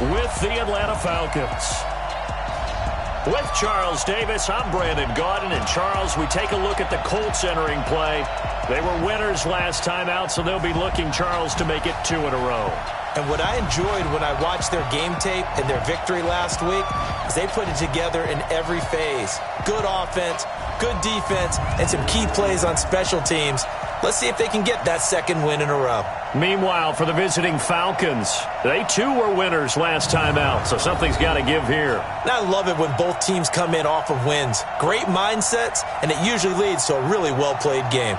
with the Atlanta Falcons. With Charles Davis, I'm Brandon Gaudin. And Charles, we take a look at the Colts entering play. They were winners last time out, so they'll be looking, Charles, to make it 2 in a row. And what I enjoyed when I watched their game tape and their victory last week is they put it together in every phase. Good offense, good defense, and some key plays on special teams. Let's see if they can get that second win in a row. Meanwhile, for the visiting Falcons, they too were winners last time out, so something's got to give here. And I love it when both teams come in off of wins. Great mindsets, and it usually leads to a really well-played game.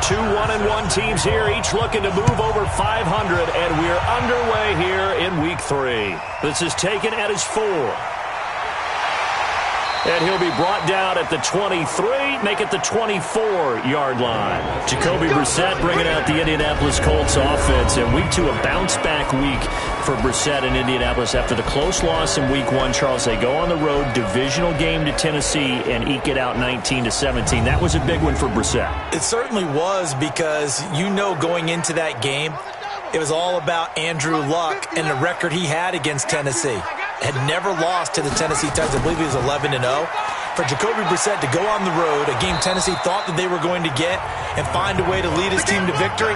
Two 1-1 teams here, each looking to move over 500, and we're underway here in Week 3. This is taken at his 4. And he'll be brought down at the 23, make it the 24-yard line. Jacoby Brissett bringing out the Indianapolis Colts offense. And Week 2, a bounce-back week for Brissett in Indianapolis after the close loss in Week 1. Charles, they go on the road, divisional game to Tennessee, and eke it out 19-17. That was a big one for Brissett. It certainly was, because you know going into that game, it was all about Andrew Luck and the record he had against Tennessee. Had never lost to the Tennessee Titans. I believe he was 11-0. For Jacoby Brissett to go on the road, a game Tennessee thought that they were going to get, and find a way to lead his team to victory,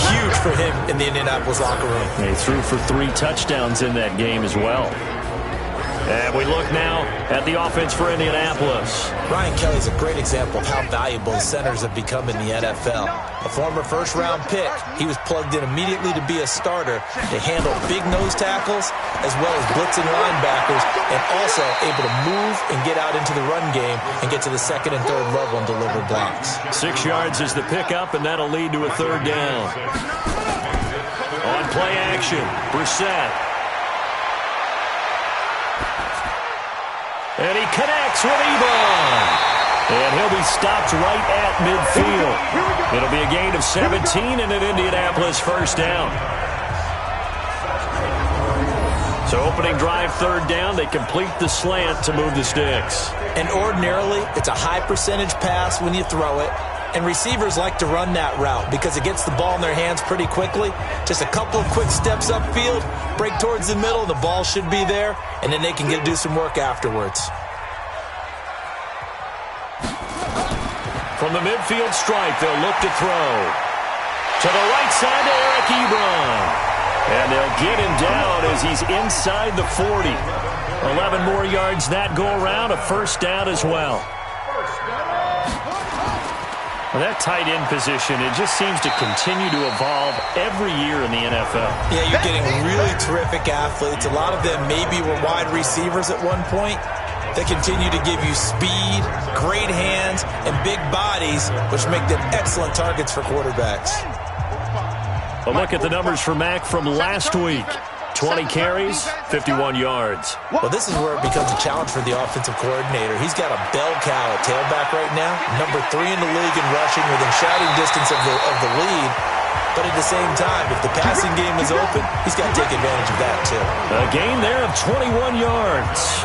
huge for him in the Indianapolis locker room. He threw for 3 touchdowns in that game as well. And we look now at the offense for Indianapolis. Ryan Kelly's a great example of how valuable centers have become in the NFL. A former first-round pick, he was plugged in immediately to be a starter to handle big nose tackles as well as blitzing linebackers, and also able to move and get out into the run game and get to the second and third level and deliver blocks. 6 yards is the pickup, and that'll lead to a 3rd down. On play action, Brissett. And he connects with Ebron. And he'll be stopped right at midfield. It'll be a gain of 17 and an Indianapolis 1st down. So opening drive, 3rd down. They complete the slant to move the sticks. And ordinarily, it's a high percentage pass when you throw it. And receivers like to run that route because it gets the ball in their hands pretty quickly. Just a couple of quick steps upfield, break towards the middle, the ball should be there, and then they can do some work afterwards. From the midfield stripe, they'll look to throw. To the right side to Eric Ebron. And they'll get him down as he's inside the 40. 11 more yards that go around, a 1st down as well. Well, that tight end position, it just seems to continue to evolve every year in the NFL. Yeah, you're getting really terrific athletes. A lot of them maybe were wide receivers at one point. They continue to give you speed, great hands, and big bodies, which make them excellent targets for quarterbacks. A look at the numbers for Mack from last week. 20 carries, 51 yards. Well, this is where it becomes a challenge for the offensive coordinator. He's got a bell cow at tailback right now, number 3 in the league in rushing, within shouting distance of the lead. But at the same time, if the passing game is open, he's got to take advantage of that too. A gain there of 21 yards.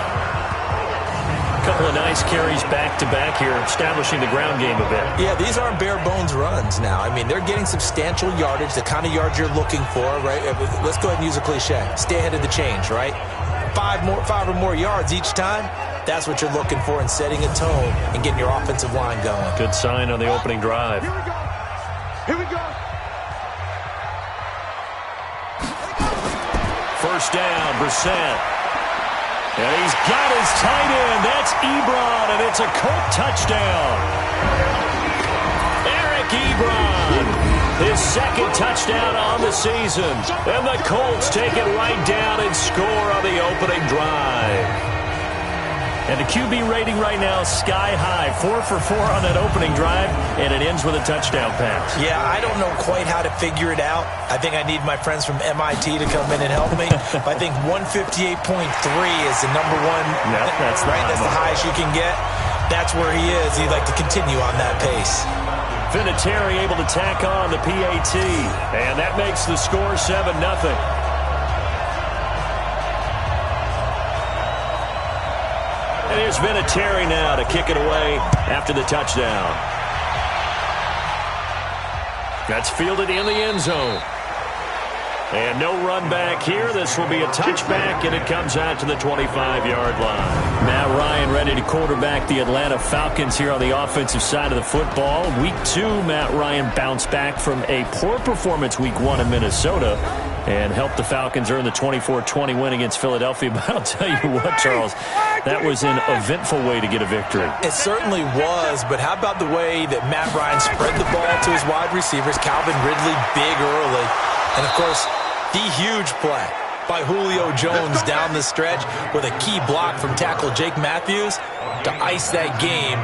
A couple of nice carries back-to-back here, establishing the ground game a bit. Yeah, these aren't bare-bones runs now. I mean, they're getting substantial yardage, the kind of yards you're looking for, right? Let's go ahead and use a cliche. Stay ahead of the change, right? 5 or more yards each time, that's what you're looking for in setting a tone and getting your offensive line going. Good sign on the opening drive. Here we go. 1st down, Brissett. And he's got his tight end. That's Ebron, and it's a Colt touchdown. Eric Ebron His second touchdown on the season. And the Colts take it right down and score on the opening drive. And the QB rating right now is sky high. 4 for 4 on that opening drive, and it ends with a touchdown pass. Yeah, I don't know quite how to figure it out. I think I need my friends from MIT to come in and help me. But I think 158.3 is the number one. Yep, that's right. That's the highest you can get. That's where he is. He'd like to continue on that pace. Vinatieri able to tack on the PAT. And that makes the score 7-0. And here's Vinatieri now to kick it away after the touchdown. That's fielded in the end zone. And no run back here. This will be a touchback, and it comes out to the 25-yard line. Matt Ryan ready to quarterback the Atlanta Falcons here on the offensive side of the football. Week 2, Matt Ryan bounced back from a poor performance Week 1 in Minnesota and helped the Falcons earn the 24-20 win against Philadelphia. But I'll tell you what, Charles, that was an eventful way to get a victory. It certainly was, but how about the way that Matt Ryan spread the ball to his wide receivers? Calvin Ridley big early. And, of course, the huge play by Julio Jones down the stretch with a key block from tackle Jake Matthews to ice that game.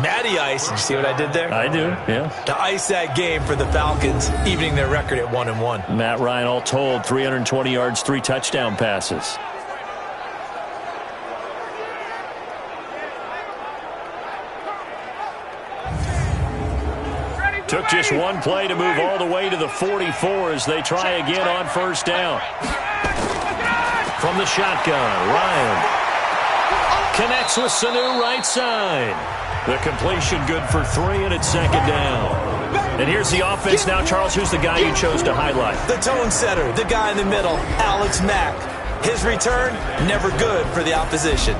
Matty Ice, did you see what I did there? I do, yeah. To ice that game for the Falcons, evening their record at 1-1. Matt Ryan, all told, 320 yards, 3 touchdown passes. Took just one play to move all the way to the 44 as they try again on first down. From the shotgun, Ryan connects with Sanu right side. The completion good for 3, and it's second down. And here's the offense now. Charles, who's the guy you chose to highlight? The tone setter, the guy in the middle, Alex Mack. His return, never good for the opposition.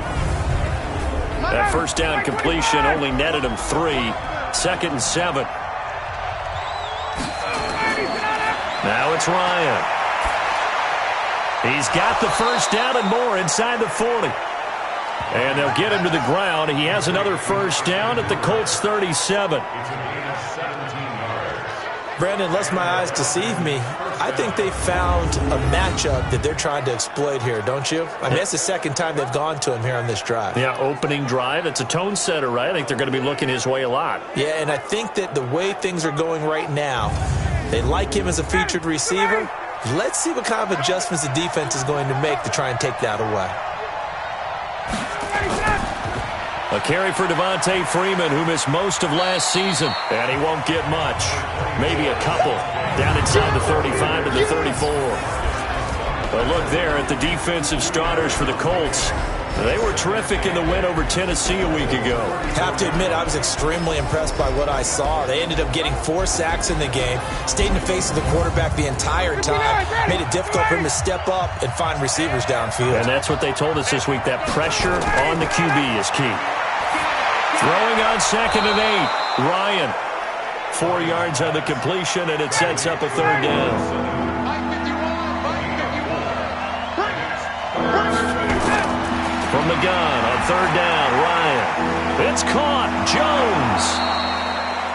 That first down completion only netted him 3. 2nd and 7. Now it's Ryan. He's got the first down and more inside the 40. And they'll get him to the ground. He has another first down at the Colts 37. Brandon, lest my eyes deceive me, I think they found a matchup that they're trying to exploit here, don't you? I mean, it's the second time they've gone to him here on this drive. Yeah, opening drive. It's a tone setter, right? I think they're going to be looking his way a lot. Yeah, and I think that the way things are going right now, they like him as a featured receiver. Let's see what kind of adjustments the defense is going to make to try and take that away. A carry for Devontae Freeman, who missed most of last season, and he won't get much. Maybe a couple. Down inside the 35 to the 34. A look there at the defensive starters for the Colts. They were terrific in the win over Tennessee a week ago. Have to admit, I was extremely impressed by what I saw. They ended up getting 4 sacks in the game, stayed in the face of the quarterback the entire time, made it difficult for him to step up and find receivers downfield. And that's what they told us this week, that pressure on the QB is key. Throwing on 2nd and 8, Ryan. 4 yards on the completion, and it sets up a 3rd down. From the gun on 3rd down, Ryan. It's caught. Jones.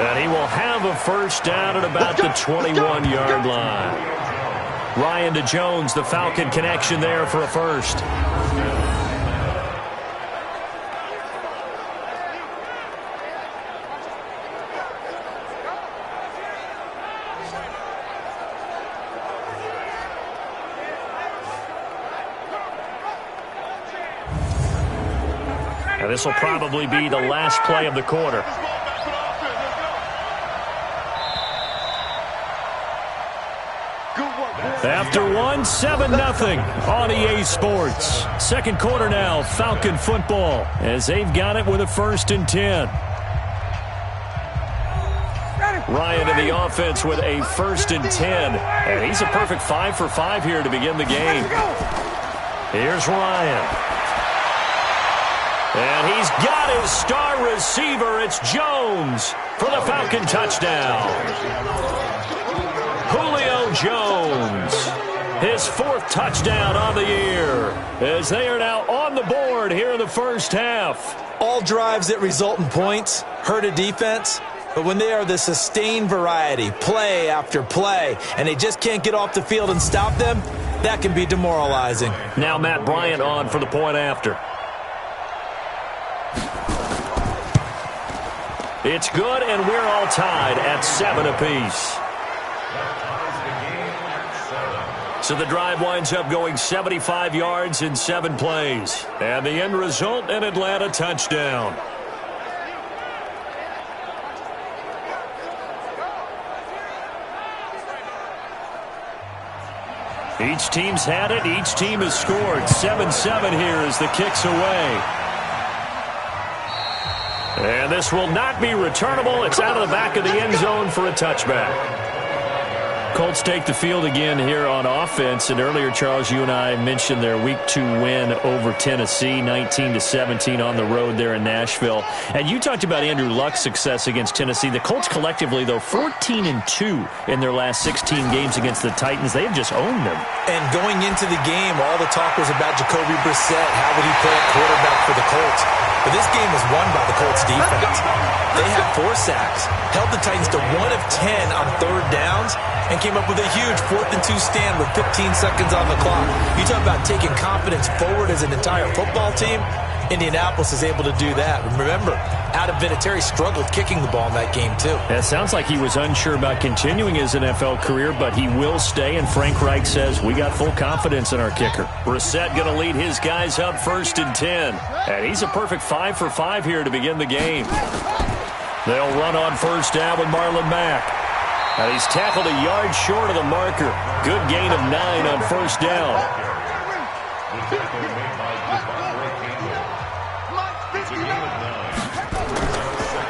And he will have a first down at about the 21-yard line. Ryan to Jones, the Falcon connection there for a first. Now this will probably be the last play of the quarter. After 1, 7-0 on EA Sports. Second quarter now, Falcon football, as they've got it with a 1st and 10. Ryan in the offense with a 1st and 10. And he's a perfect 5 for 5 here to begin the game. Here's Ryan. And he's got his star receiver. It's Jones for the Falcon touchdown. Julio Jones, his 4th touchdown on the year, as they are now on the board here in the first half. All drives that result in points hurt a defense. But when they are the sustained variety, play after play, and they just can't get off the field and stop them, that can be demoralizing. Now Matt Bryant on for the point after. It's good, and we're all tied at 7 apiece. So the drive winds up going 75 yards in 7 plays. And the end result, an Atlanta touchdown. Each team's had it. Each team has scored. 7-7 here as the kick's away. And this will not be returnable. It's out of the back of the end zone for a touchback. Colts take the field again here on offense. And earlier, Charles, you and I mentioned their Week 2 win over Tennessee, 19-17 on the road there in Nashville. And you talked about Andrew Luck's success against Tennessee. The Colts collectively, though, 14-2 in their last 16 games against the Titans. They have just owned them. And going into the game, all the talk was about Jacoby Brissett. How would he play at quarterback for the Colts? But this game was won by the Colts defense. They had 4 sacks, held the Titans to 1 of 10 on 3rd downs, and came up with a huge 4th-and-2 stand with 15 seconds on the clock. You talk about taking confidence forward as an entire football team. Indianapolis is able to do that. Remember, Adam Vinatieri struggled kicking the ball in that game, too. It sounds like he was unsure about continuing his NFL career, but he will stay, and Frank Reich says, we got full confidence in our kicker. Brissett going to lead his guys up 1st and 10. And he's a perfect 5 for 5 here to begin the game. They'll run on 1st down with Marlon Mack. And he's tackled a yard short of the marker. Good gain of 9 on 1st down.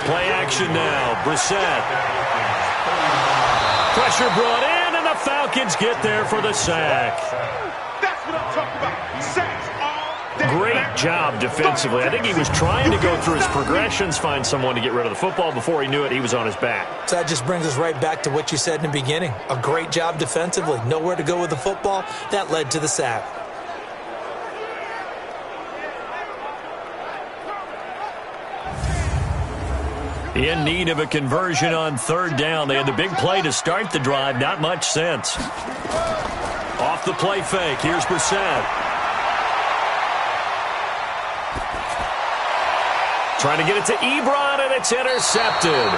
Play action now. Brissett. Pressure brought in, and the Falcons get there for the sack. That's what I'm talking about. Sacks all day. Great job defensively. I think he was trying to go through his progressions, find someone to get rid of the football. Before he knew it, he was on his back. So that just brings us right back to what you said in the beginning. A great job defensively. Nowhere to go with the football. That led to the sack. In need of a conversion on 3rd down. They had the big play to start the drive. Not much sense. Off the play fake. Here's Brissett. Trying to get it to Ebron, and it's intercepted.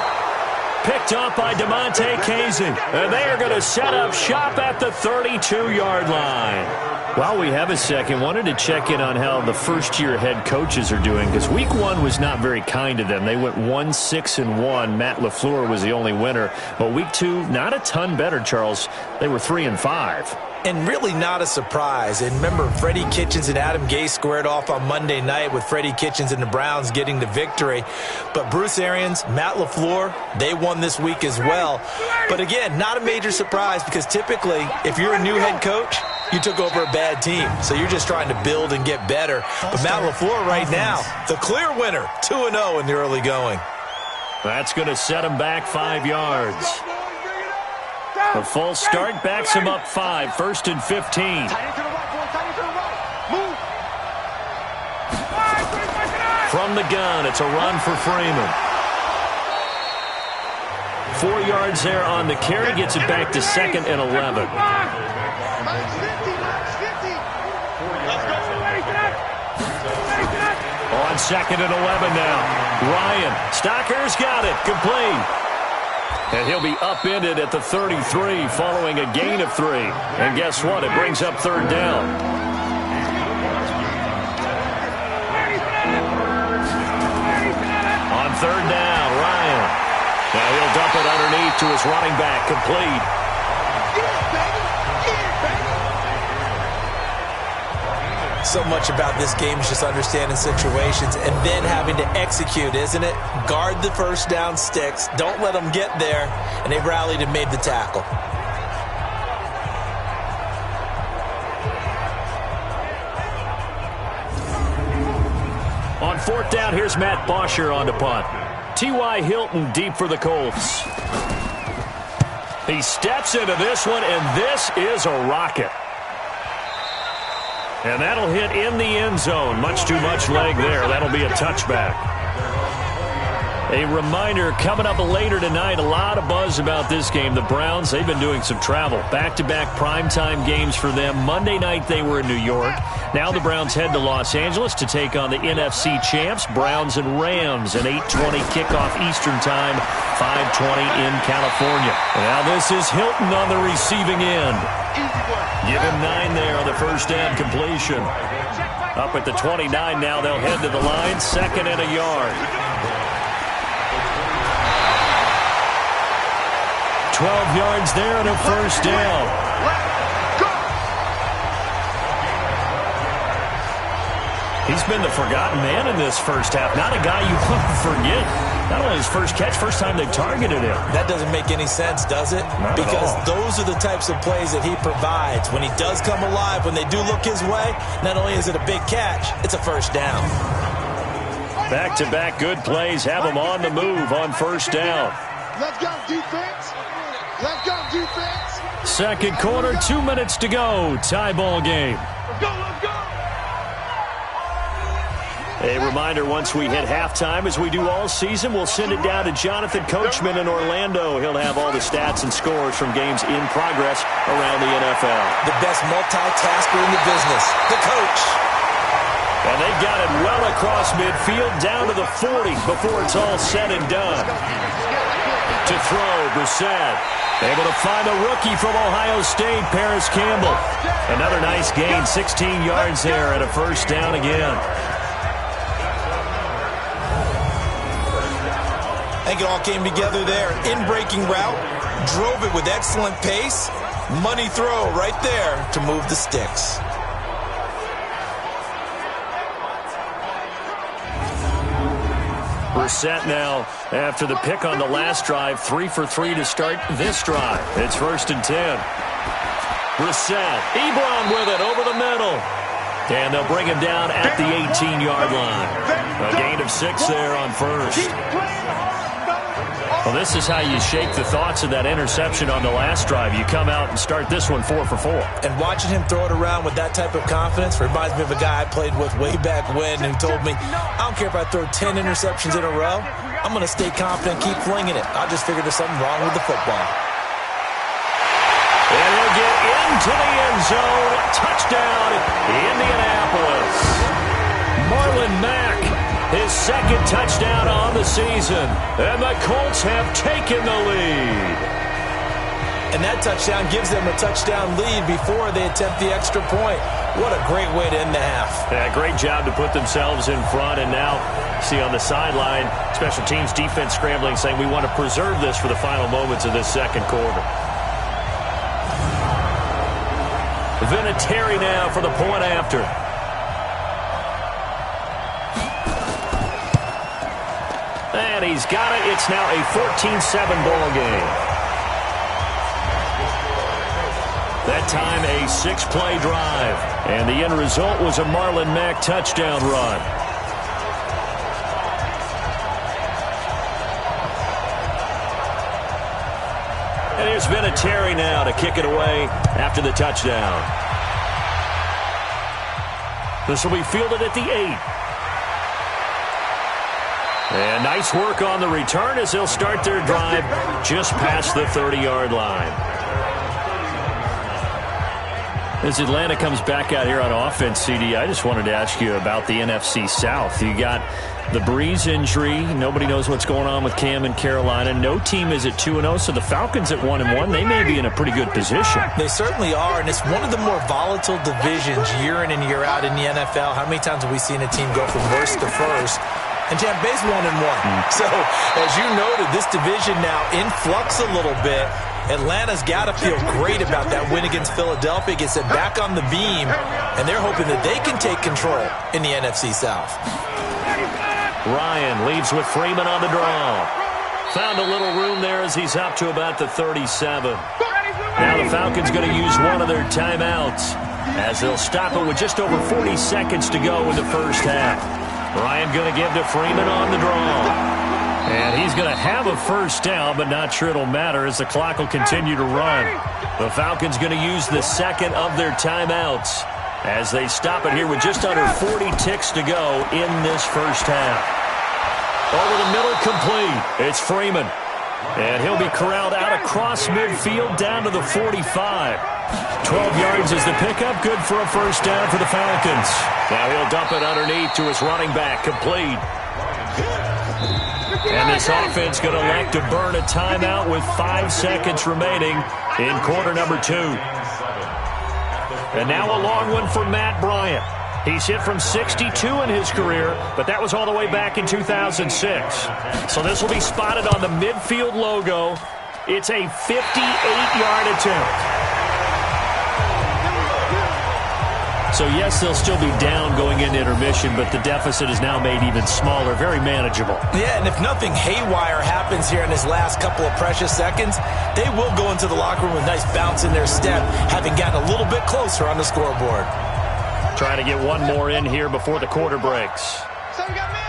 Picked up by DeMonte Kazin. And they are going to set up shop at the 32-yard line. While we have a second, wanted to check in on how the first-year head coaches are doing, because Week 1 was not very kind to them. They went 1-6-1. Matt LaFleur was the only winner. But Week 2, not a ton better, Charles. They were 3-5. And really not a surprise. And remember, Freddie Kitchens and Adam Gase squared off on Monday night with Freddie Kitchens and the Browns getting the victory. But Bruce Arians, Matt LaFleur, they won this week as well. But again, not a major surprise, because typically, if you're a new head coach, you took over a bad team. So you're just trying to build and get better. But Matt LaFleur right now, the clear winner, 2-0 in the early going. That's going to set him back 5 yards. The full start backs him up 5, 1st and 15. From the gun, it's a run for Freeman. 4 yards there on the carry, gets it back to 2nd and 11. On 2nd and 11 now. Ryan, Stocker's got it, complete. And he'll be upended at the 33 following a gain of 3. And guess what? It brings up 3rd down. On 3rd down, Ryan. Now he'll dump it underneath to his running back, complete. So much about this game is just understanding situations and then having to execute, isn't it? Guard the 1st down sticks. Don't let them get there. And they rallied and made the tackle. On 4th down, here's Matt Bosher on the punt. T.Y. Hilton deep for the Colts. He steps into this one, and this is a rocket. And that'll hit in the end zone. Much too much leg there. That'll be a touchback. A reminder, coming up later tonight, a lot of buzz about this game. The Browns, they've been doing some travel. Back-to-back primetime games for them. Monday night they were in New York. Now the Browns head to Los Angeles to take on the NFC champs, Browns and Rams. An 8:20 kickoff Eastern time, 5:20 in California. Now this is Hilton on the receiving end. Give him 9 there on the first down completion. Up at the 29 now, they'll head to the line, 2nd and a yard. 12 yards there and a first down. He's been the forgotten man in this first half. Not a guy you want to forget. Not only his first catch, first time they've targeted him. That doesn't make any sense, does it? Not because at all. Those are the types of plays that he provides. When he does come alive, when they do look his way, not only is it a big catch, it's a first down. Back-to-back good plays have him on the move on first down. Let's go, defense. Let's go, defense. Second quarter, 2 minutes to go. Tie ball game. Let's go, let's go. A reminder, once we hit halftime, as we do all season, we'll send it down to Jonathan Coachman in Orlando. He'll have all the stats and scores from games in progress around the NFL. The best multitasker in the business, the coach. And they got it well across midfield, down to the 40 before it's all said and done. To throw, Brissett. Able to find a rookie from Ohio State, Paris Campbell. Another nice gain, 16 yards there and a first down again. I think it all came together there. In-breaking route, drove it with excellent pace. Money throw right there to move the sticks. Brissett now, after the pick on the last drive, 3 for 3 to start this drive. It's 1st and 10. Brissett, Ebron with it over the middle. And they'll bring him down at the 18-yard line. A gain of 6 there on first. Well, this is how you shake the thoughts of that interception on the last drive. You come out and start this one 4 for 4. And watching him throw it around with that type of confidence reminds me of a guy I played with way back when who told me, I don't care if I throw 10 interceptions in a row. I'm going to stay confident, keep flinging it. I just figured there's something wrong with the football. And he'll get into the end zone. Touchdown, Indianapolis. Marlon Mack, his second touchdown on the season. And the Colts have taken the lead. And that touchdown gives them a touchdown lead before they attempt the extra point. What a great way to end the half. Yeah, great job to put themselves in front. And now, see on the sideline, special teams defense scrambling, saying we want to preserve this for the final moments of this second quarter. Vinatieri now for the point after. And he's got it. It's now a 14-7 ball game. That time a 6-play drive. And the end result was a Marlon Mack touchdown run. And here's Vinatieri now to kick it away after the touchdown. This will be fielded at the 8. And nice work on the return as they'll start their drive just past the 30-yard line. As Atlanta comes back out here on offense, CD, I just wanted to ask you about the NFC South. You got the Breeze injury. Nobody knows what's going on with Cam in Carolina. No team is at 2-0, so the Falcons at 1-1. They may be in a pretty good position. They certainly are, and it's one of the more volatile divisions year in and year out in the NFL. How many times have we seen a team go from worst to first? And Tampa Bay's 1-1. So, as you noted, this division now in flux a little bit. Atlanta's got to feel great about that win against Philadelphia. Gets it back on the beam, and they're hoping that they can take control in the NFC South. Ryan leaves with Freeman on the draw. Found a little room there as he's up to about the 37. Now the Falcons going to use one of their timeouts as they'll stop it with just over 40 seconds to go in the first half. Ryan going to give to Freeman on the draw. And he's going to have a first down, but not sure it'll matter as the clock will continue to run. The Falcons going to use the second of their timeouts as they stop it here with just under 40 ticks to go in this first half. Over the middle, complete. It's Freeman. And he'll be corralled out across midfield down to the 45. 12 yards is the pickup. Good for a first down for the Falcons. Now he'll dump it underneath to his running back. Complete. And this offense going to elect to burn a timeout with 5 seconds remaining in quarter number 2. And now a long one for Matt Bryant. He's hit from 62 in his career, but that was all the way back in 2006. So this will be spotted on the midfield logo. It's a 58-yard attempt. So, yes, they'll still be down going into intermission, but the deficit is now made even smaller, very manageable. Yeah, and if nothing haywire happens here in his last couple of precious seconds, they will go into the locker room with a nice bounce in their step, having gotten a little bit closer on the scoreboard. Trying to get one more in here before the quarter breaks. So we got man.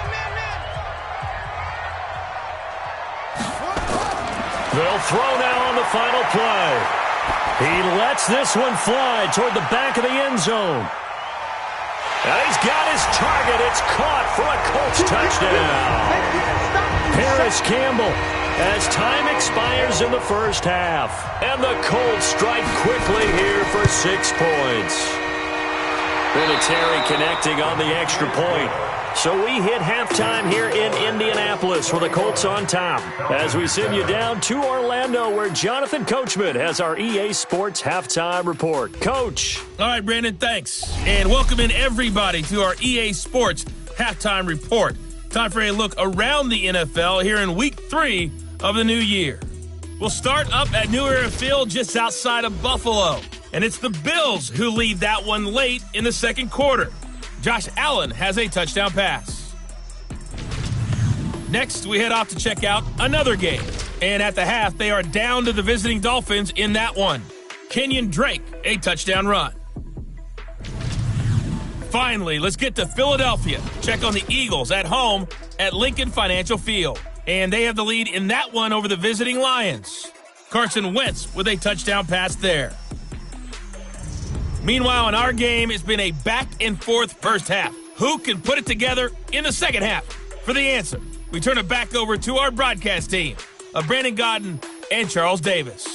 They'll throw now on the final play. He lets this one fly toward the back of the end zone. And he's got his target. It's caught for a Colts touchdown. Paris Campbell as time expires in the first half. And the Colts strike quickly here for 6 points. Vinatieri connecting on the extra point. So we hit halftime here in Indianapolis with the Colts on top. As we send you down to Orlando where Jonathan Coachman has our EA Sports Halftime Report. Coach. All right, Brandon, thanks. And welcome in everybody to our EA Sports Halftime Report. Time for a look around the NFL here in Week 3 of the new year. We'll start up at New Era Field just outside of Buffalo. And it's the Bills who lead that one late in the second quarter. Josh Allen has a touchdown pass. Next, we head off to check out another game. And at the half, they are down to the visiting Dolphins in that one. Kenyon Drake, a touchdown run. Finally, let's get to Philadelphia. Check on the Eagles at home at Lincoln Financial Field. And they have the lead in that one over the visiting Lions. Carson Wentz with a touchdown pass there. Meanwhile, in our game, it's been a back-and-forth first half. Who can put it together in the second half? For the answer, we turn it back over to our broadcast team of Brandon Godden and Charles Davis.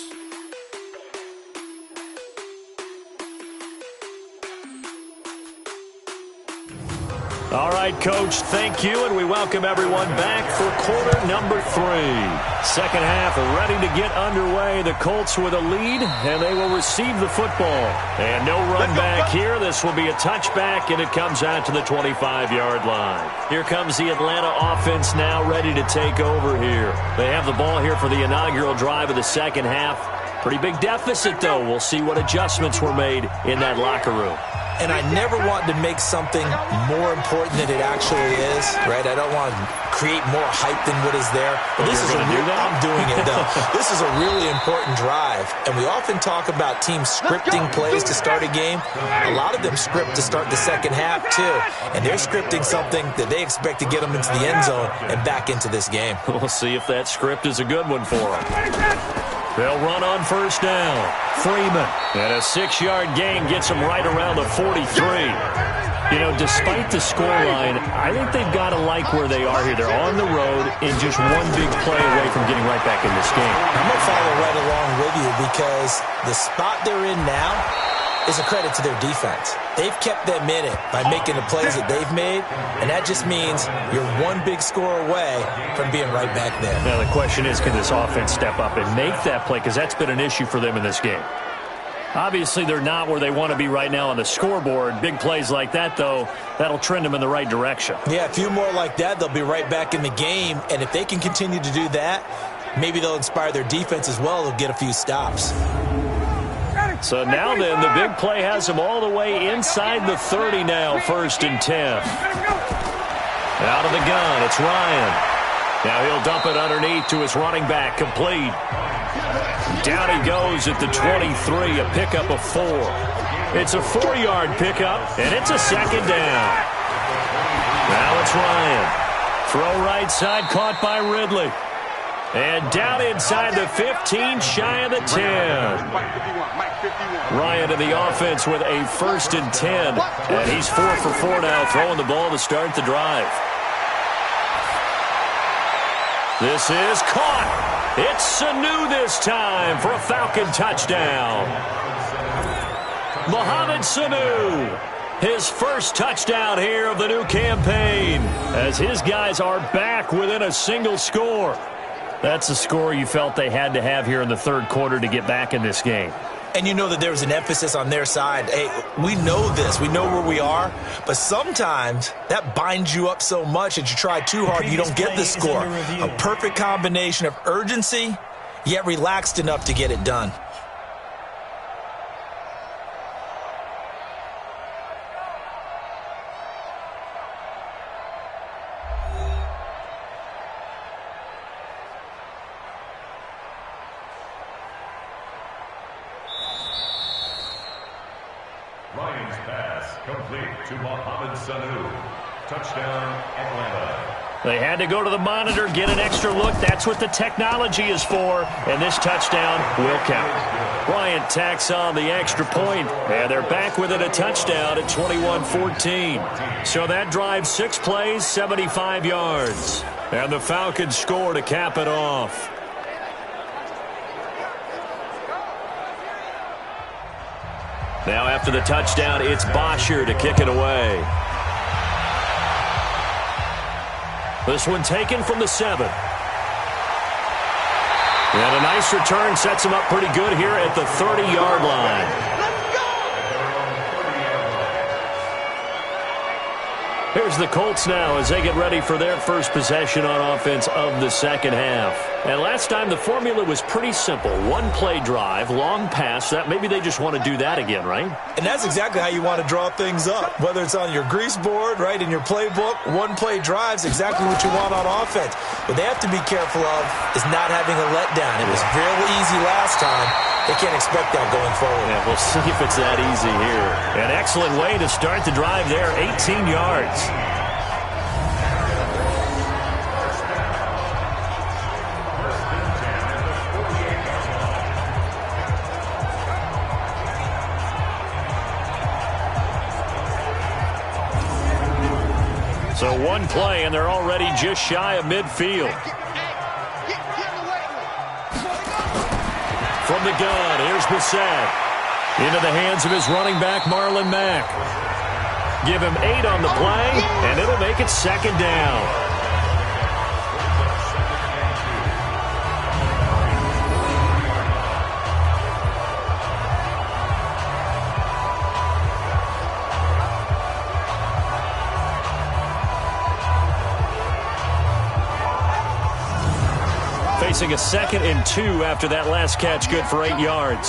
All right, Coach, thank you, and we welcome everyone back for quarter number 3. Second half ready to get underway. The Colts with a lead, and they will receive the football. And no run back here. This will be a touchback, and it comes out to the 25-yard line. Here comes the Atlanta offense now ready to take over here. They have the ball here for the inaugural drive of the second half. Pretty big deficit, though. We'll see what adjustments were made in that locker room. And I never want to make something more important than it actually is, right? I don't want to create more hype than what is there. But this is I'm doing it, though. This is a really important drive. And we often talk about teams scripting plays to start a game. A lot of them script to start the second half, too. And they're scripting something that they expect to get them into the end zone and back into this game. We'll see if that script is a good one for them. They'll run on first down. Freeman. And a 6-yard gain gets them right around the 43. You know, despite the scoreline, I think they've got to like where they are here. They're on the road and just one big play away from getting right back in this game. I'm going to follow right along with you because the spot they're in now is a credit to their defense. They've kept them in it by making the plays that they've made, and that just means you're one big score away from being right back there. Now, the question is, can this offense step up and make that play? Because that's been an issue for them in this game. Obviously, they're not where they want to be right now on the scoreboard. Big plays like that, though, that'll trend them in the right direction. Yeah, a few more like that, they'll be right back in the game, and if they can continue to do that, maybe they'll inspire their defense as well. They'll get a few stops. So now then, the big play has them all the way inside the 30 now, 1st and 10. Out of the gun, it's Ryan. Now he'll dump it underneath to his running back, complete. Down he goes at the 23, a pickup of 4. It's a 4-yard pickup, and it's a second down. Now it's Ryan. Throw right side, caught by Ridley. And down inside the 15, shy of the 10. Ryan in the offense with a 1st and 10. And he's 4 for 4 now, throwing the ball to start the drive. This is caught. It's Sanu this time for a Falcon touchdown. Mohamed Sanu, his first touchdown here of the new campaign, as his guys are back within a single score. That's a score you felt they had to have here in the third quarter to get back in this game. And you know that there was an emphasis on their side. Hey, we know this. We know where we are. But sometimes that binds you up so much that you try too hard and you don't get the score. A perfect combination of urgency, yet relaxed enough to get it done. Ryan's pass complete to Mohamed Sanu. Touchdown, Atlanta. They had to go to the monitor, get an extra look. That's what the technology is for, and this touchdown will count. Bryant tacks on the extra point, and they're back within a touchdown at 21-14. So that drives 6 plays, 75 yards. And the Falcons score to cap it off. Now after the touchdown, it's Bosher to kick it away. This one taken from the 7. And a nice return sets him up pretty good here at the 30-yard line. Here's the Colts now as they get ready for their first possession on offense of the second half. And last time the formula was pretty simple. 1-play drive, long pass. That maybe they just want to do that again, right? And that's exactly how you want to draw things up. Whether it's on your grease board, right, in your playbook, 1-play drive's exactly what you want on offense. What they have to be careful of is not having a letdown. It was real easy last time. They can't expect that going forward. Yeah, we'll see if it's that easy here. An excellent way to start the drive there, 18 yards. So 1 play, and they're already just shy of midfield. From the gun, here's Brissett. Into the hands of his running back, Marlon Mack. Give him 8 on the play, and it'll make it second down. Facing a 2nd and 2 after that last catch, good for 8 yards.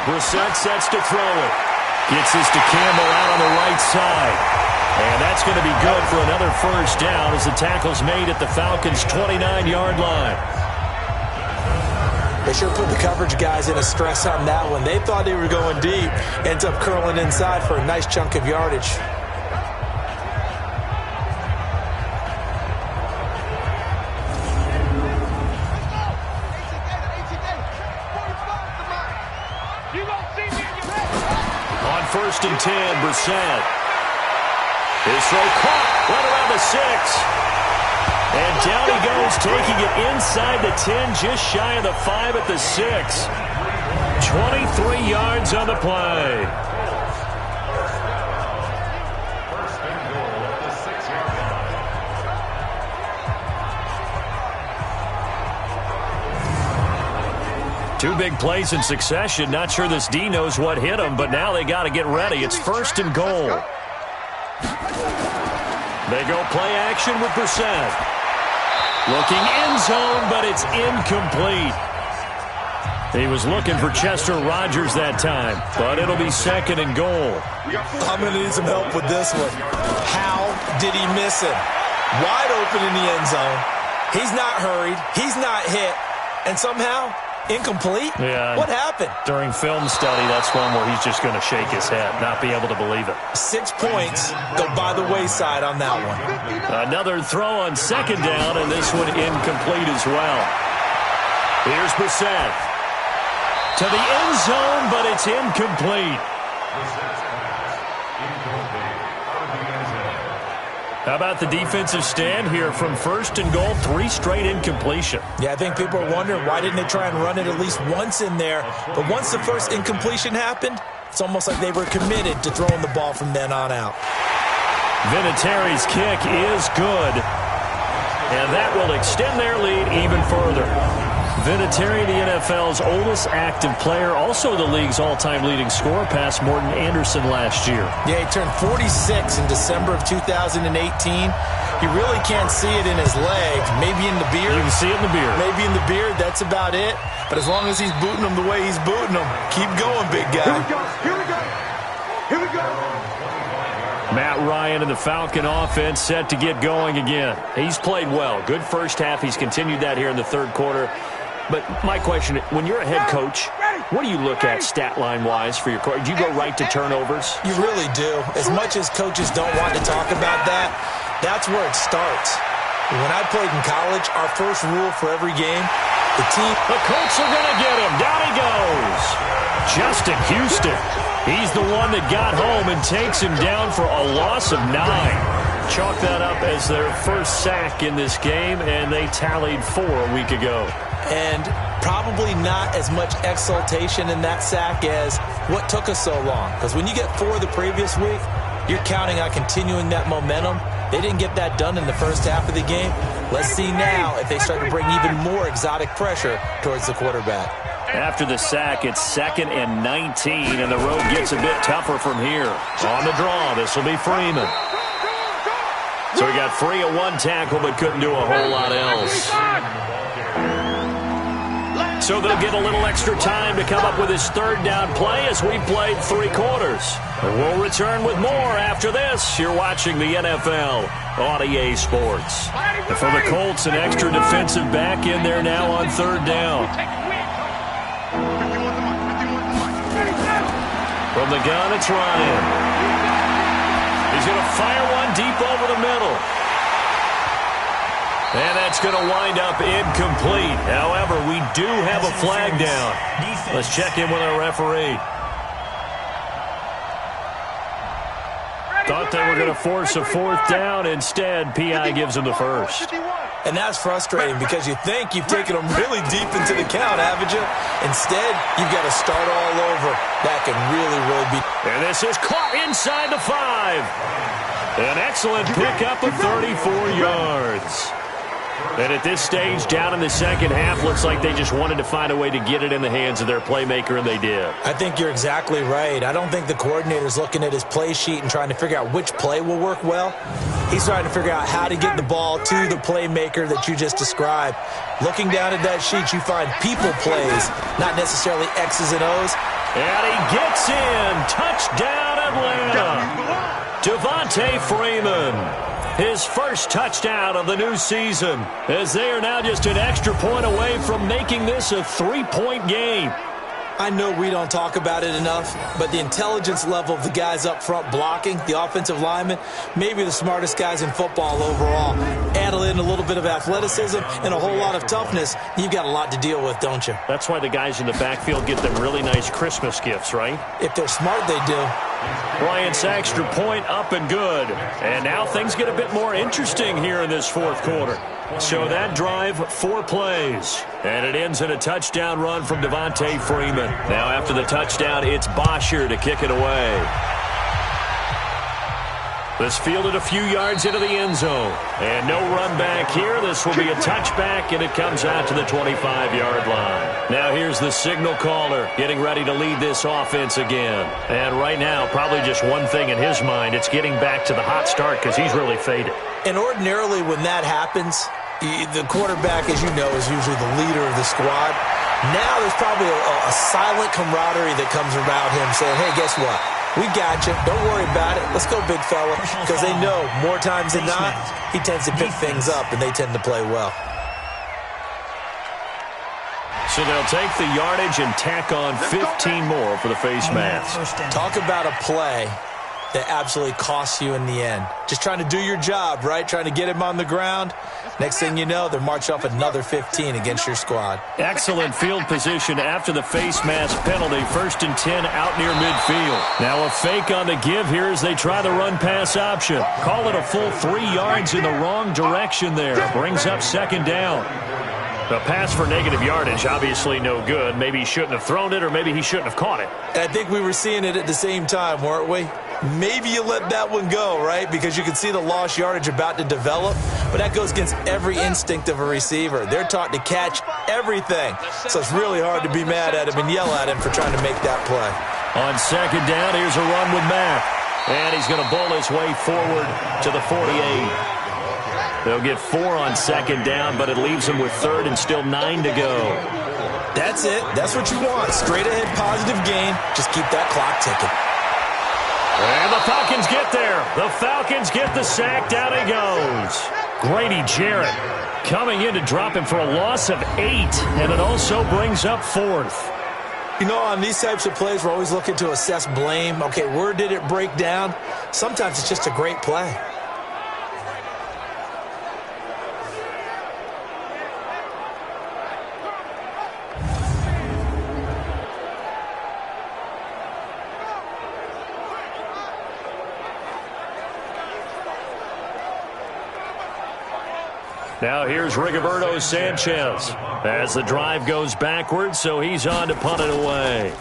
Brissett sets to throw it. Gets this to Campbell out on the right side. And that's going to be good for another first down as the tackle's made at the Falcons' 29-yard line. They sure put the coverage guys in a stress on that one. They thought they were going deep. Ends up curling inside for a nice chunk of yardage. First and 10, Brissett. His throw caught, right around the 6. And down he goes, taking it inside the 10, just shy of the 5 at the 6. 23 yards on the play. First and goal at the 6-yard line. 2 big plays in succession. Not sure this D knows what hit him, but now they got to get ready. It's first and goal. They go play action with Brissett. Looking end zone, but it's incomplete. He was looking for Chester Rogers that time, but it'll be second and goal. I'm going to need some help with this one. How did he miss him? Wide open in the end zone. He's not hurried. He's not hit. And somehow, incomplete? Yeah. What happened? During film study, that's one where he's just going to shake his head, not be able to believe it. 6 points go by the wayside on that one. Another throw on second down, and this one incomplete as well. Here's Brissett. To the end zone, but it's incomplete. How about the defensive stand here from first and goal, 3 straight incompletion? Yeah, I think people are wondering why didn't they try and run it at least once in there. But once the first incompletion happened, it's almost like they were committed to throwing the ball from then on out. Vinatieri's kick is good, and that will extend their lead even further. Vinatieri, the NFL's oldest active player, also the league's all-time leading scorer, past Morton Anderson last year. Yeah, he turned 46 in December of 2018. You really can't see it in his leg. Maybe in the beard. You can see it in the beard. Maybe in the beard. That's about it. But as long as he's booting him the way he's booting him, keep going, big guy. Here we go. Here we go. Matt Ryan and the Falcon offense set to get going again. He's played well. Good first half. He's continued that here in the third quarter. But my question, when you're a head coach, what do you look at stat line-wise for your coach? Do you go right to turnovers? You really do. As much as coaches don't want to talk about that, that's where it starts. When I played in college, our first rule for every game, the Colts are going to get him. Down he goes. Justin Houston. He's the one that got home and takes him down for a loss of 9. Chalk that up as their first sack in this game, and they tallied 4 a week ago. And probably not as much exultation in that sack as what took us so long. Because when you get 4 the previous week, you're counting on continuing that momentum. They didn't get that done in the first half of the game. Let's see now if they start to bring even more exotic pressure towards the quarterback. After the sack, it's 2nd and 19, and the road gets a bit tougher from here. On the draw, this will be Freeman. So he got free of 1 tackle, but couldn't do a whole lot else. So they'll get a little extra time to come up with his 3rd down play as we've played 3 quarters. We'll return with more after this. You're watching the NFL on EA Sports. And for the Colts, an extra defensive back in there now on 3rd down. From the gun, it's Ryan. He's going to fire one deep over the middle. And that's going to wind up incomplete. However, we do have a flag down. Let's check in with our referee. Thought they were going to force a 4th down. Instead, P.I. gives them the first. And that's frustrating because you think you've taken them really deep into the count, haven't you? Instead, you've got to start all over. That can really be... And this is caught inside the 5. An excellent pickup of 34 yards. And at this stage, down in the second half, looks like they just wanted to find a way to get it in the hands of their playmaker, and they did. I think you're exactly right. I don't think the coordinator's looking at his play sheet and trying to figure out which play will work well. He's trying to figure out how to get the ball to the playmaker that you just described. Looking down at that sheet, you find people plays, not necessarily X's and O's. And he gets in. Touchdown, Atlanta. Devontae Freeman. His first touchdown of the new season, as they are now just an extra point away from making this a 3-point game. I know we don't talk about it enough, but the intelligence level of the guys up front blocking, the offensive linemen, maybe the smartest guys in football overall. Add in a little bit of athleticism and a whole lot of toughness, you've got a lot to deal with, don't you? That's why the guys in the backfield get them really nice Christmas gifts, right? If they're smart, they do. Bryant's extra point up and good. And now things get a bit more interesting here in this 4th quarter. So that drive, 4 plays. And it ends in a touchdown run from Devontae Freeman. Now after the touchdown, it's Bosher to kick it away. This fielded a few yards into the end zone. And no run back here. This will be a touchback, and it comes out to the 25-yard line. Now here's the signal caller getting ready to lead this offense again. And right now, probably just one thing in his mind. It's getting back to the hot start because he's really faded. And ordinarily when that happens, the quarterback, as you know, is usually the leader of the squad. Now there's probably a silent camaraderie that comes around him saying, hey, guess what? We got you. Don't worry about it. Let's go, big fella. Because they know more times than not, he tends to pick things up, and they tend to play well. So they'll take the yardage and tack on 15 more for the face mask. Talk about a play that absolutely costs you in the end. Just trying to do your job, right? Trying to get him on the ground. Next thing you know, they're marching off another 15 against your squad. Excellent field position after the face mask penalty. 1st and 10 out near midfield. Now a fake on the give here as they try the run-pass option. Call it a full 3 yards in the wrong direction there. Brings up 2nd down. The pass for negative yardage, obviously no good. Maybe he shouldn't have thrown it, or maybe he shouldn't have caught it. And I think we were seeing it at the same time, weren't we? Maybe you let that one go, right? Because you can see the lost yardage about to develop. But that goes against every instinct of a receiver. They're taught to catch everything. So it's really hard to be mad at him and yell at him for trying to make that play. On 2nd down, here's a run with Mack. And he's going to bowl his way forward to the 48. They'll get 4 on 2nd down, but it leaves them with 3rd and still 9 to go. That's it. That's what you want. Straight ahead positive gain. Just keep that clock ticking. And the Falcons get there. The Falcons get the sack. Down he goes. Grady Jarrett coming in to drop him for a loss of 8, and it also brings up 4th. You know, on these types of plays, we're always looking to assess blame. Okay, where did it break down? Sometimes it's just a great play. Now here's Rigoberto Sanchez as the drive goes backwards, so he's on to punt it away.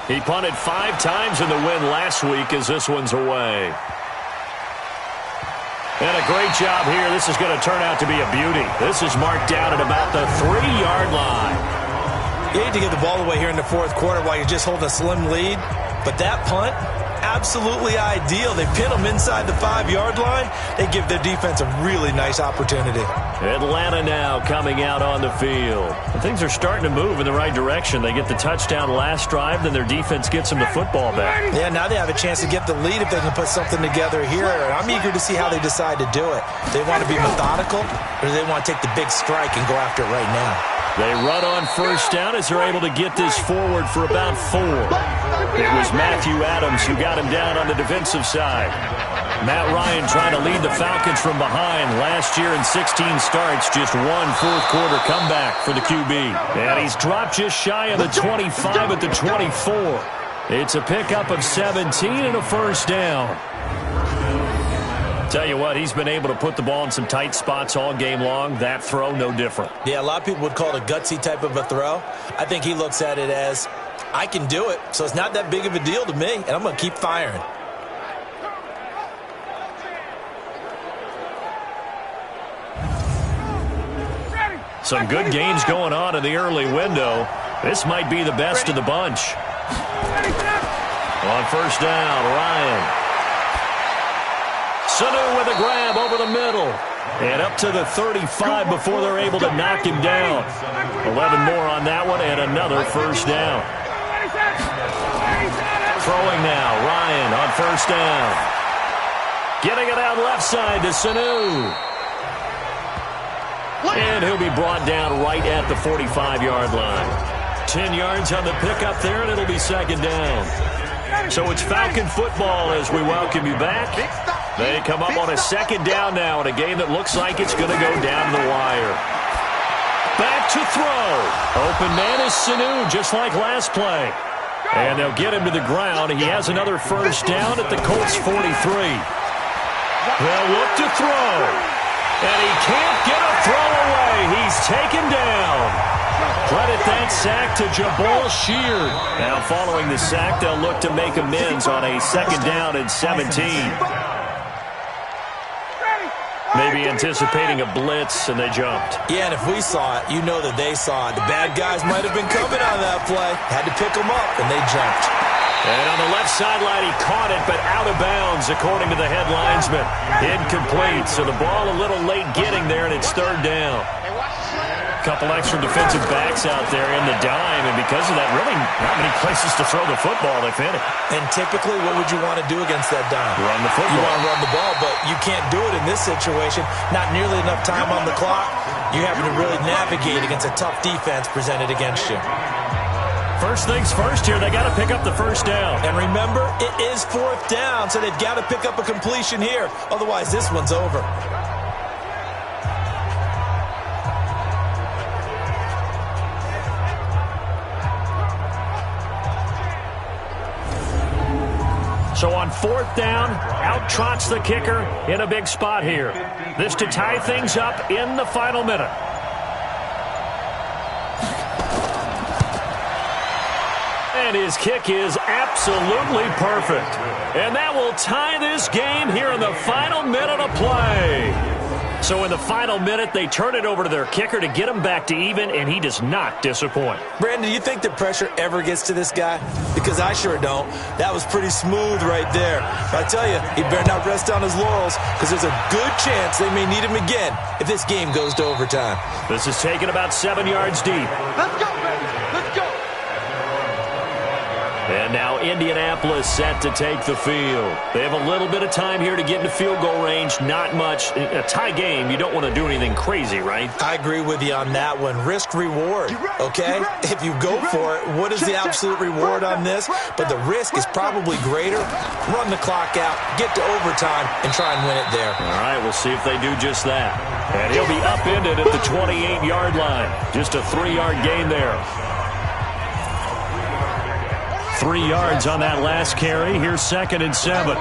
He punted 5 times in the win last week as this one's away. And a great job here. This is going to turn out to be a beauty. This is marked down at about the 3-yard line. You hate to give the ball away here in the 4th quarter while you're just holding a slim lead, but that punt, absolutely ideal. They pin them inside the 5-yard line. They give their defense a really nice opportunity. Atlanta now coming out on the field. And things are starting to move in the right direction. They get the touchdown last drive, then their defense gets them the football back. Yeah, now they have a chance to get the lead if they can put something together here. I'm eager to see how they decide to do it. They want to be methodical, or do they want to take the big strike and go after it right now? They run on 1st down as they're able to get this forward for about 4. It was Matthew Adams who got him down on the defensive side. Matt Ryan trying to lead the Falcons from behind. Last year in 16 starts, just 1 4th-quarter comeback for the QB. And he's dropped just shy of the 25 at the 24. It's a pickup of 17 and a 1st down. Tell you what, he's been able to put the ball in some tight spots all game long. That throw, no different. Yeah, a lot of people would call it a gutsy type of a throw. I think he looks at it as, I can do it, so it's not that big of a deal to me, and I'm going to keep firing. Some good games going on in the early window. This might be the best of the bunch. On 1st down, Ryan. Sanu with a grab over the middle. And up to the 35 before they're able to knock him down. 11 more on that one and another 1st down. Throwing now, Ryan on 1st down. Getting it out left side to Sanu. And he'll be brought down right at the 45-yard line. 10 yards on the pickup there, and it'll be 2nd down. So it's Falcon football as we welcome you back. They come up on a 2nd down now in a game that looks like it's going to go down the wire. Back to throw. Open man is Sanu, just like last play. And they'll get him to the ground. He has another 1st down at the Colts 43. They'll look to throw. And he can't get a throw away. He's taken down. Credit that sack to Jabal Sheard. Now following the sack, they'll look to make amends on a 2nd down and 17. Maybe anticipating a blitz, and they jumped. Yeah, and if we saw it, you know that they saw it. The bad guys might have been coming on that play. Had to pick them up, and they jumped. And on the left sideline, he caught it, but out of bounds, according to the head linesman. Incomplete, so the ball a little late getting there, and it's 3rd down. A couple extra defensive backs out there in the dime, and because of that, really not many places to throw the football. They've hit it. And typically, what would you want to do against that dime? Run the football. You want to run the ball, but you can't do it in this situation. Not nearly enough time on the clock. You having to really navigate against a tough defense presented against you. First things first here, they got to pick up the first down. And remember, it is 4th down, so they've got to pick up a completion here. Otherwise, this one's over. So on 4th down, out trots the kicker in a big spot here. This to tie things up in the final minute. And his kick is absolutely perfect. And that will tie this game here in the final minute of play. So in the final minute, they turn it over to their kicker to get him back to even, and he does not disappoint. Brandon, do you think the pressure ever gets to this guy? Because I sure don't. That was pretty smooth right there. But I tell you, he better not rest on his laurels, because there's a good chance they may need him again if this game goes to overtime. This is taken about 7 yards deep. Let's go, baby. Let's go. And now Indianapolis set to take the field. They have a little bit of time here to get into field goal range. Not much. A tie game, you don't want to do anything crazy, right? I agree with you on that one. Risk reward, okay? If you go for it, what is the absolute reward on this? But the risk is probably greater. Run the clock out, get to overtime, and try and win it there. All right, we'll see if they do just that. And he'll be upended at the 28-yard line. Just a 3-yard gain there. 3 yards on that last carry. Here's 2nd and 7.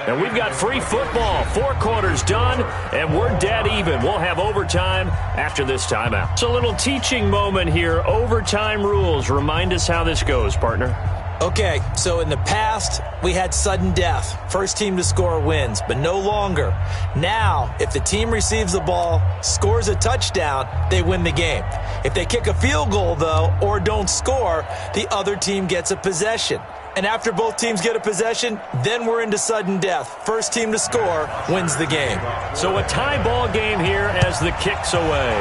And we've got free football. 4 quarters done, and we're dead even. We'll have overtime after this timeout. It's a little teaching moment here. Overtime rules. Remind us how this goes, partner. Okay, so in the past, we had sudden death. First team to score wins, but no longer. Now, if the team receives the ball, scores a touchdown, they win the game. If they kick a field goal, though, or don't score, the other team gets a possession. And after both teams get a possession, then we're into sudden death. First team to score wins the game. So a tie ball game here as the kick's away.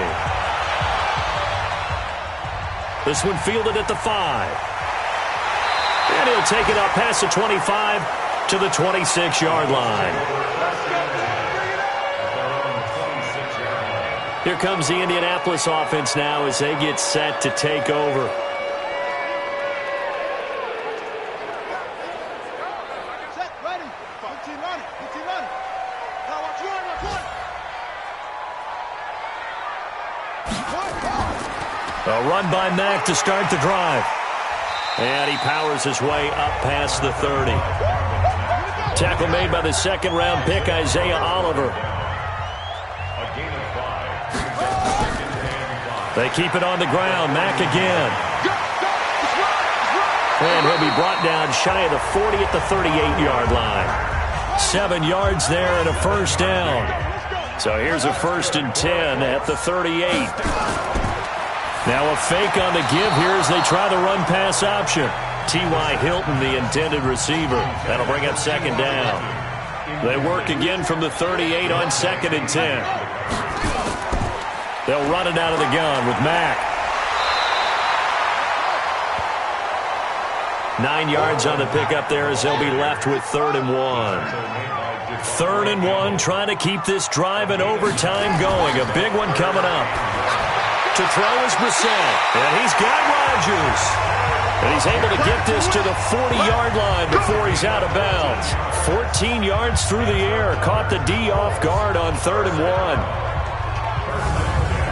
This one fielded at the 5. And he'll take it up past the 25 to the 26-yard line. Here comes the Indianapolis offense now as they get set to take over. Set, ready. 15 running. 15 running. Now watch one, watch one. A run by Mack to start the drive. And he powers his way up past the 30. Tackle made by the 2nd-round pick, Isaiah Oliver. A gain of 5. They keep it on the ground. Mack again. And he'll be brought down shy of the 40 at the 38-yard line. 7 yards there and a first down. So here's a 1st and 10 at the 38. Now a fake on the give here as they try the run-pass option. T.Y. Hilton, the intended receiver. That'll bring up 2nd down. They work again from the 38 on 2nd and 10. They'll run it out of the gun with Mack. 9 yards on the pickup there as they'll be left with 3rd and 1. 3rd and 1, trying to keep this drive in overtime going. A big one coming up. To throw is Brissett, and he's got Rodgers. And he's able to get this to the 40-yard line before he's out of bounds. 14 yards through the air, caught the D off guard on 3rd and 1.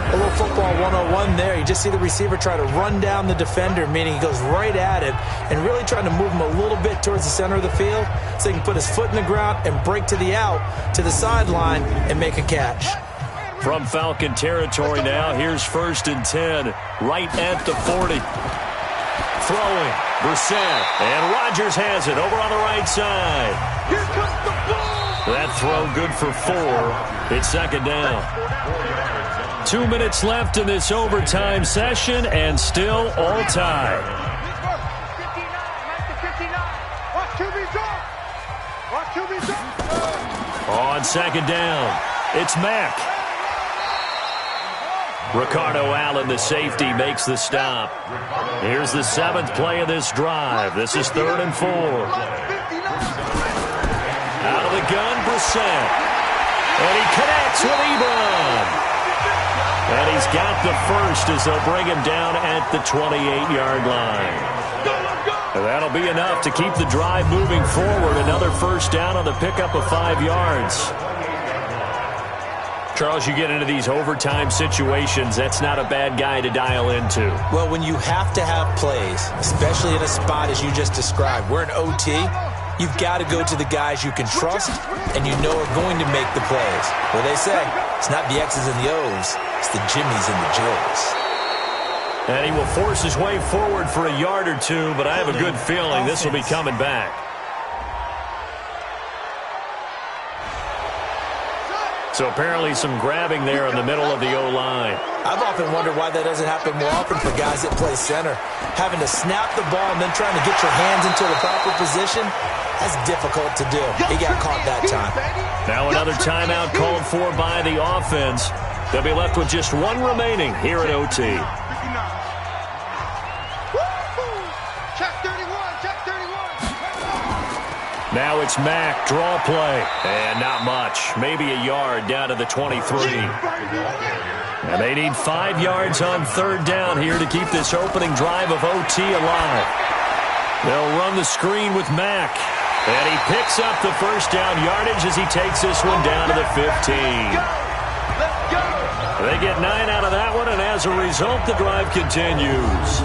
A little football 101 there. You just see the receiver try to run down the defender, meaning he goes right at him and really trying to move him a little bit towards the center of the field so he can put his foot in the ground and break to the out, to the sideline, and make a catch. From Falcon territory now, here's 1st and 10, right at the 40. Throwing, Brissett, and Rodgers has it over on the right side. Here comes the ball. That throw good for 4. It's 2nd down. 2 minutes left in this overtime session, and still all tied. 59. Watch QB drop. On 2nd down, it's Mack. Ricardo Allen, the safety, makes the stop. Here's the 7th play of this drive. This is 3rd and 4. Out of the gun, Brissett. And he connects with Ebron. And he's got the first as they'll bring him down at the 28-yard line. And that'll be enough to keep the drive moving forward. Another first down on the pickup of 5 yards. Charles, you get into these overtime situations, that's not a bad guy to dial into. Well, when you have to have plays, especially in a spot as you just described, we're in OT, you've got to go to the guys you can trust and you know are going to make the plays. Well, they say it's not the X's and the O's, it's the Jimmies and the Joes. And he will force his way forward for a yard or two, but I have a good feeling this will be coming back. So apparently some grabbing there in the middle of the O-line. I've often wondered why that doesn't happen more often for guys that play center. Having to snap the ball and then trying to get your hands into the proper position, that's difficult to do. He got caught that time. Now another timeout called for by the offense. They'll be left with just one remaining here at OT. Now it's Mack, draw play, and not much. Maybe a yard down to the 23. And they need 5 yards on third down here to keep this opening drive of OT alive. They'll run the screen with Mack, and he picks up the first down yardage as he takes this one down to the 15. They get 9 out of that one, and as a result, the drive continues.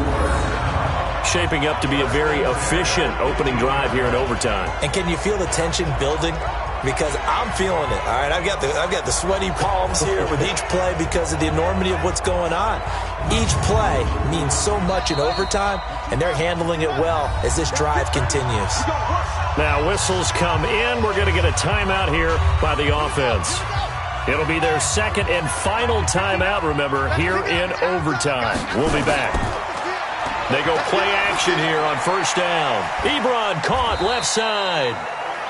Shaping up to be a very efficient opening drive here in overtime. And can you feel the tension building? Because I'm feeling it. All right, I've got the sweaty palms here with each play because of the enormity of what's going on. Each play means so much in overtime, and they're handling it well as this drive continues. Now whistles come in. We're going to get a timeout here by the offense. It'll be their second and final timeout, remember, here in overtime. We'll be back. They go play action here on first down. Ebron caught left side.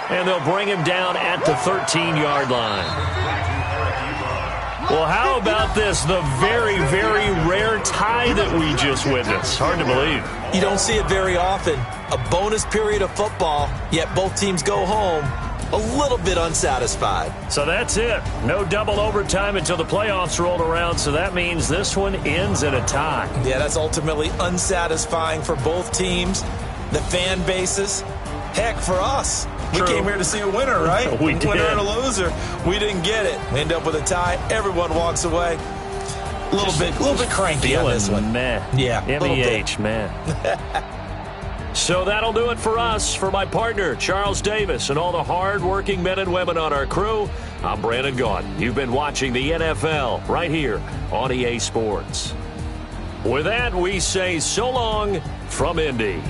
And they'll bring him down at the 13-yard line. Well, how about this? The very, very rare tie that we just witnessed. Hard to believe. You don't see it very often. A bonus period of football, yet both teams go home a little bit unsatisfied. So that's it. No double overtime until the playoffs rolled around, so that means this one ends in a tie. Yeah, that's ultimately unsatisfying for both teams, the fan bases. Heck, for us. We came here to see a winner, right? We did. Winner and a loser. We didn't get it. We end up with a tie. Everyone walks away. A little bit cranky on this one. Man. Yeah, MEH, man. So that'll do it for us. For my partner, Charles Davis, and all the hard-working men and women on our crew, I'm Brandon Gaudin. You've been watching the NFL right here on EA Sports. With that, we say so long from Indy.